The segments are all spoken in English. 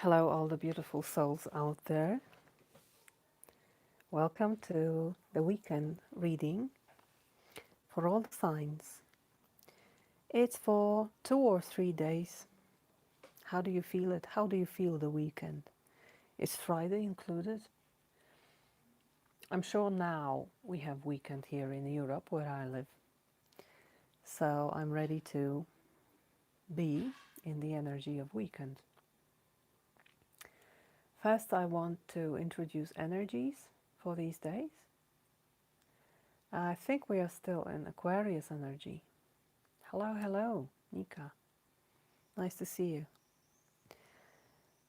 Hello, all the beautiful souls out there. Welcome to the weekend reading for all the signs. It's for 2 or 3 days. How do you feel it? How do you feel the weekend? Is Friday included? I'm sure now we have weekend here in Europe where I live. So I'm ready to be in the energy of weekend. First, I want to introduce energies for these days. I think we are still in Aquarius energy. Hello, hello, Nika. Nice to see you.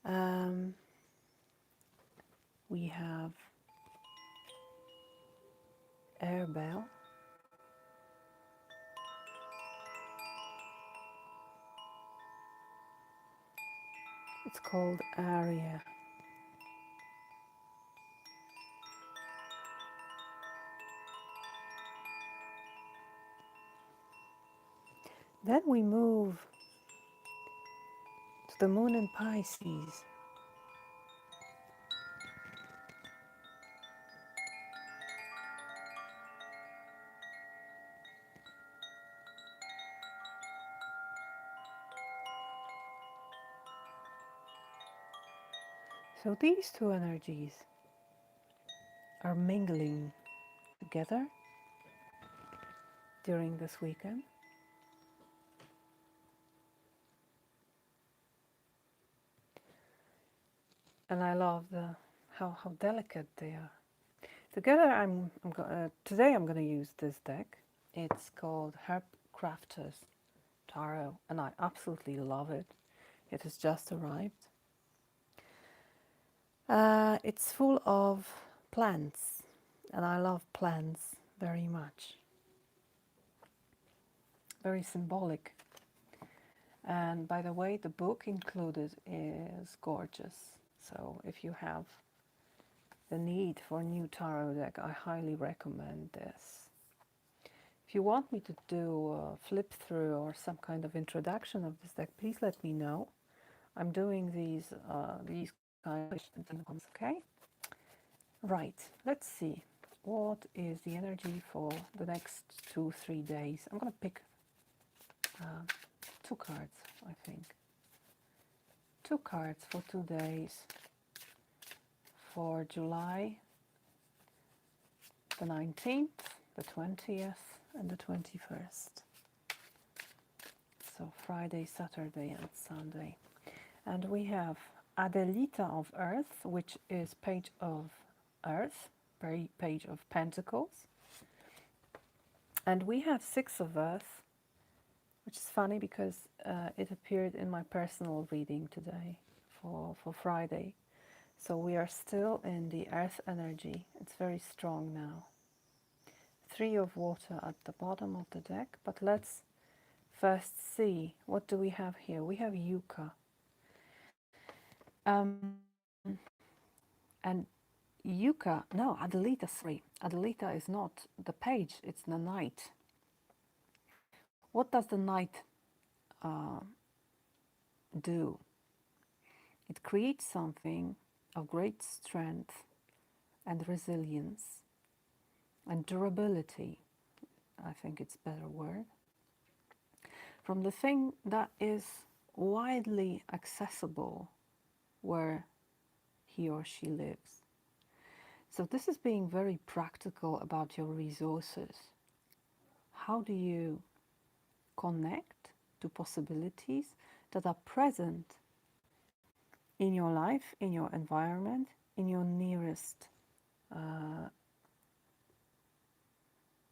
Um, we have air bell. It's called Aria. Then we move to the moon in Pisces. So these two energies are mingling together during this weekend. And I love how delicate they are. Together, today I'm going to use this deck. It's called Herb Crafters Tarot, and I absolutely love it. It has just arrived. It's full of plants, and I love plants very much. Very symbolic. And by the way, the book included is gorgeous. So if you have the need for a new tarot deck, I highly recommend this. If you want me to do a flip through or some kind of introduction of this deck, please let me know. I'm doing these kind of things, okay? Right, let's see. What is the energy for the next 2-3 days? I'm going to pick two cards, I think. Two cards for 2 days for July the 19th, the 20th, and the 21st. So Friday, Saturday, and Sunday. And we have Adelita of Earth, which is Page of Earth, Page of Pentacles. And we have Six of Earth, which is funny because it appeared in my personal reading today for Friday. So we are still in the Earth energy. It's very strong now. Three of Water at the bottom of the deck. But let's first see, what do we have here? We have Yucca. And Yucca, no, Adelita, sorry. Adelita is not the page, it's the knight. What does the knight do? It creates something of great strength and resilience and durability. I think it's a better word. From the thing that is widely accessible where he or she lives. So this is being very practical about your resources. How do you connect to possibilities that are present in your life, in your environment, in your nearest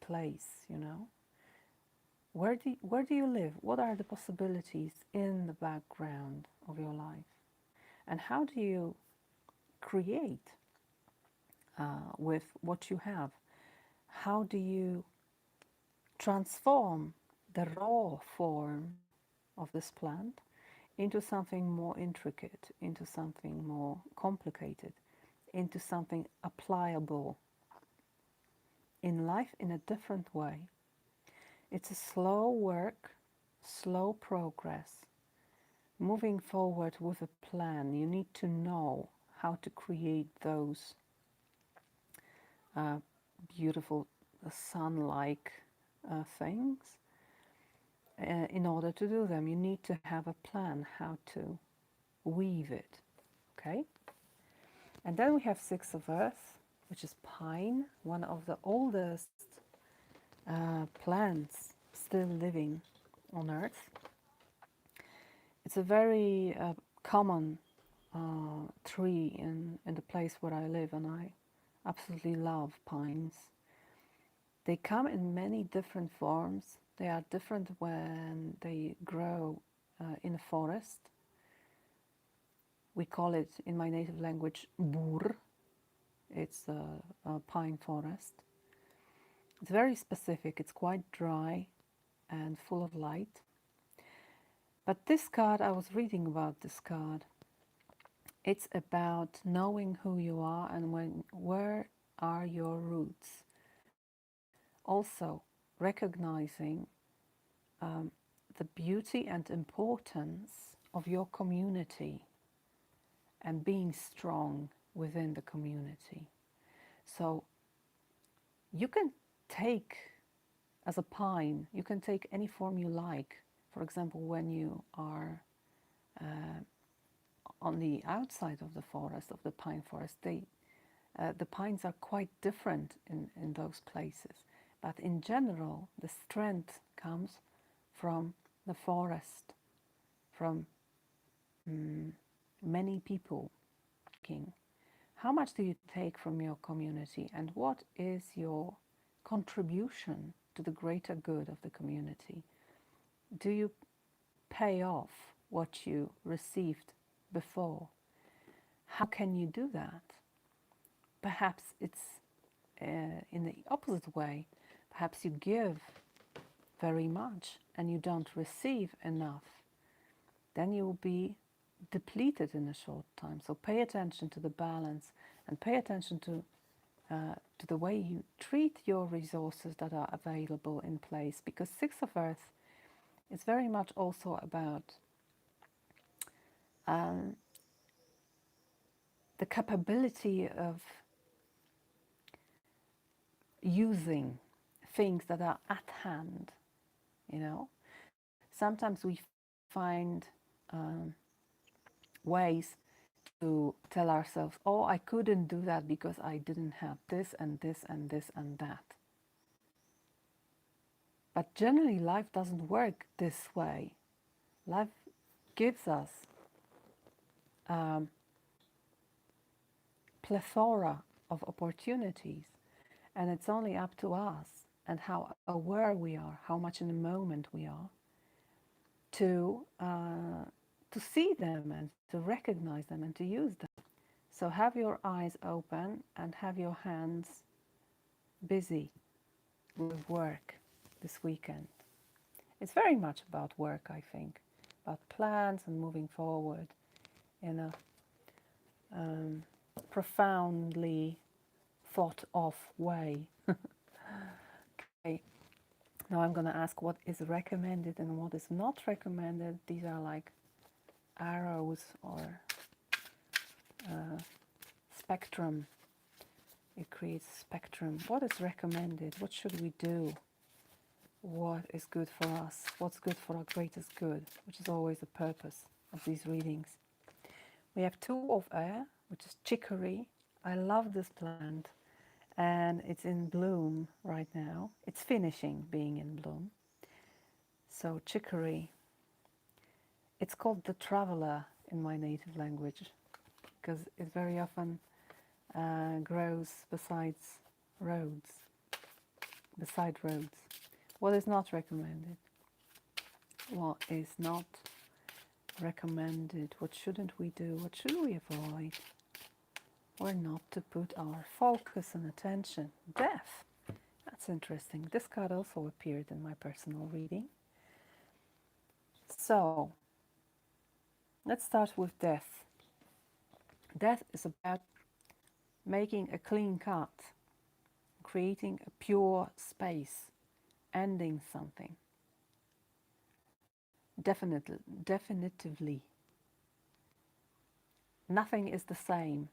place, you know? Where do you live? What are the possibilities in the background of your life? And how do you create with what you have? How do you transform the raw form of this plant into something more intricate, into something more complicated, into something applicable in life in a different way? It's a slow work, slow progress, moving forward with a plan. You need to know how to create those uh, beautiful sun-like things. In order to do them, you need to have a plan how to weave it. Okay? And then we have Six of Earth, which is pine, one of the oldest plants still living on Earth. It's a very common tree in the place where I live, and I absolutely love pines. They come in many different forms. They are different when they grow in a forest. We call it, in my native language, bur. It's a pine forest. It's very specific. It's quite dry and full of light. But this card, I was reading about this card. It's about knowing who you are and where are your roots. Also, recognizing the beauty and importance of your community and being strong within the community. So you can take, as a pine, you can take any form you like. For example, when you are on the outside of the forest, of the pine forest, the pines are quite different in those places. But in general, the strength comes from the forest, from many people. How much do you take from your community, and what is your contribution to the greater good of the community? Do you pay off what you received before? How can you do that? Perhaps it's in the opposite way. Perhaps you give very much and you don't receive enough. Then you will be depleted in a short time. So pay attention to the balance and pay attention to the way you treat your resources that are available in place, because Six of Earth is very much also about the capability of using things that are at hand. You know, sometimes we find ways to tell ourselves, oh, I couldn't do that because I didn't have this and this and this and that. But generally, life doesn't work this way. Life gives us plethora of opportunities, and it's only up to us and how aware we are, how much in the moment we are, to see them and to recognize them and to use them. So have your eyes open and have your hands busy with work this weekend. It's very much about work, I think, about plans and moving forward in a profoundly thought of way. Okay. Now I'm going to ask what is recommended and what is not recommended. These are like arrows or spectrum. It creates a spectrum. What is recommended? What should we do? What is good for us? What's good for our greatest good? Which is always the purpose of these readings. We have Two of Air, which is chicory. I love this plant, and it's in bloom right now. It's finishing being in bloom. So chicory, it's called the traveler in my native language, because it very often grows beside roads. What is not recommended? What is not recommended? What shouldn't we do? What should we avoid? Or not to put our focus and attention? Death. That's interesting. This card also appeared in my personal reading. So, let's start with death. Death is about making a clean cut, creating a pure space, ending something. Definitively Nothing is the same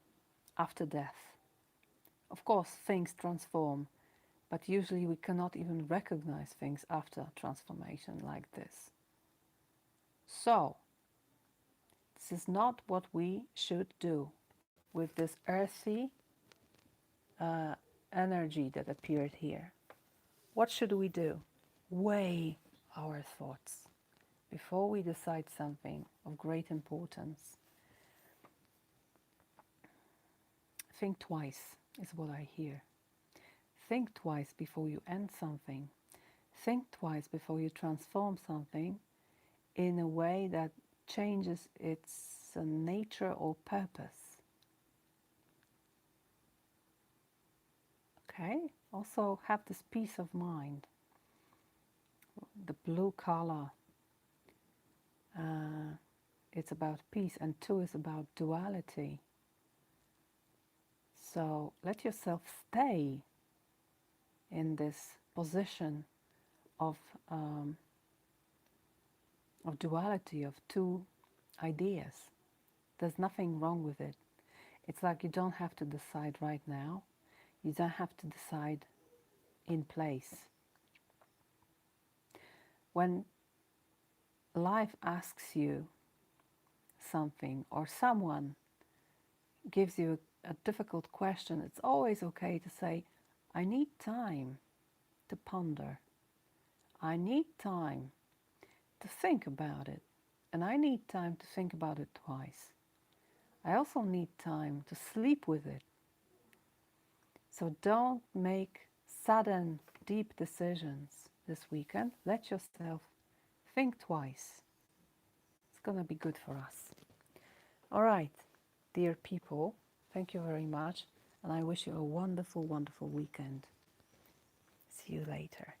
after death. Of course, things transform, but usually we cannot even recognize things after transformation like this. So, this is not what we should do with this earthy energy that appeared here. What should we do? Weigh our thoughts before we decide something of great importance. Think twice is what I hear. Think twice before you end something. Think twice before you transform something in a way that changes its nature or purpose. Okay? Also have this peace of mind. The blue color, it's about peace, and 2 is about duality. So let yourself stay in this position of duality, of 2 ideas. There's nothing wrong with it. It's like you don't have to decide right now. You don't have to decide in place. When life asks you something or someone gives you a difficult question, it's always okay to say, I need time to ponder. I need time to think about it. And I need time to think about it twice. I also need time to sleep with it. So don't make sudden, deep decisions this weekend. Let yourself think twice. It's going to be good for us. All right, dear people, thank you very much. And I wish you a wonderful, wonderful weekend. See you later.